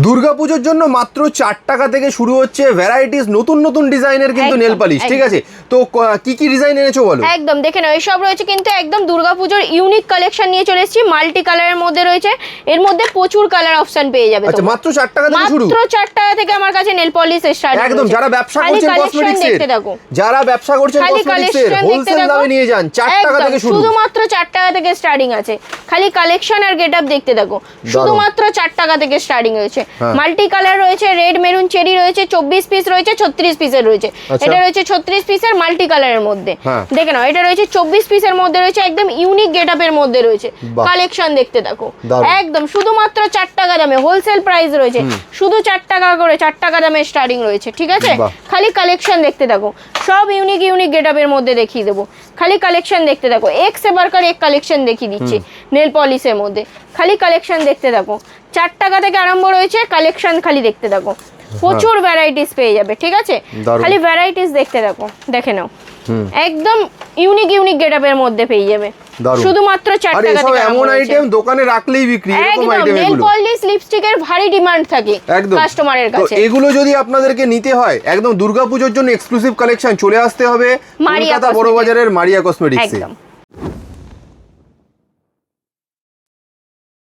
দুর্গাপুজোর জন্য মাত্র 4 টাকা থেকে শুরু হচ্ছে ভ্যারাইটিস নতুন নতুন ডিজাইনের কিন্তু নেল পালিশ, ঠিক আছে? তো কি কি ডিজাইন এনেছো বলো? একদম দেখে নাও, এইসব রয়েছে কিন্তু একদম দুর্গাপুজোর ইউনিক কালেকশন নিয়ে চলে এসেছি। মাল্টি কালারের মধ্যে রয়েছে, এর মধ্যে প্রচুর কালার অপশন পেয়ে যাবে। আচ্ছা, মাত্র 4 টাকা থেকে শুরু? মাত্র 4 টাকা থেকে আমার কাছে নেল পলিশ স্টার্ট। একদম যারা ব্যবসা করছেন কসমেটিক্সের, যারা ব্যবসা করছেন কসমেটিক্সের হোলসেল দামে নিয়ে যান, 4 টাকা থেকে শুরু। শুধুমাত্র 4 টাকা থেকে স্টার্টিং আছে। খালি কালেকশন আর গেটআপ দেখতে থাকো, শুধুমাত্র 4 টাকা থেকে স্টার্টিং রয়েছে। মাল্টি কালার রয়েছে, রেড মেরুন চেরি রয়েছে, 24 পিস রয়েছে, 36 পিসের রয়েছে। এটা রয়েছে 36 পিসের মাল্টি কালারের মধ্যে। দেখে নাও, এটা রয়েছে 24 পিসের মধ্যে রয়েছে, একদম ইউনিক গেটআপের মধ্যে রয়েছে। কালেকশন দেখতে থাকো, একদম শুধুমাত্র 4 টাকা দামে হোলসেল প্রাইস রয়েছে। শুধু 4 টাকা করে, 4 টাকা দামে স্টার্টিং রয়েছে, ঠিক আছে? খালি কালেকশন দেখতে থাকো, সব ইউনিক ইউনিক গেটআপের মধ্যে দেখিয়ে দেবো। খালি কালেকশন দেখতে থাকো, এক সে বারকার এক কালেকশন দেখিয়ে দিচ্ছি নেল পলিশের মধ্যে। খালি কালেকশন দেখতে থাকো, 4 টাকা থেকে আরম্ভ রয়েছে কালেকশন, খালি দেখতে থাকো। প্রচুর ভ্যারাইটিস পেয়ে যাবে, ঠিক আছে? খালি ভ্যারাইটিস দেখতে থাকো, দেখে নাও, একদম ইউনিক ইউনিক গেটআপের মধ্যে পেয়ে যাবে। শুধুমাত্র 4 টাকা থেকে। এমন আইটেম দোকানে রাখলেই বিক্রি, এরকম আইটেম এগুলো। নেল পলিশ লিপস্টিকের ভারী ডিমান্ড থাকে কাস্টমারের কাছে। তো এগুলো যদি আপনাদেরকে নিতে হয়, একদম দুর্গাপূজার জন্য এক্সক্লুসিভ কালেকশন চলে আসতে হবে কলকাতা বড় বাজারের মারিয়া কসমেটিক্সে।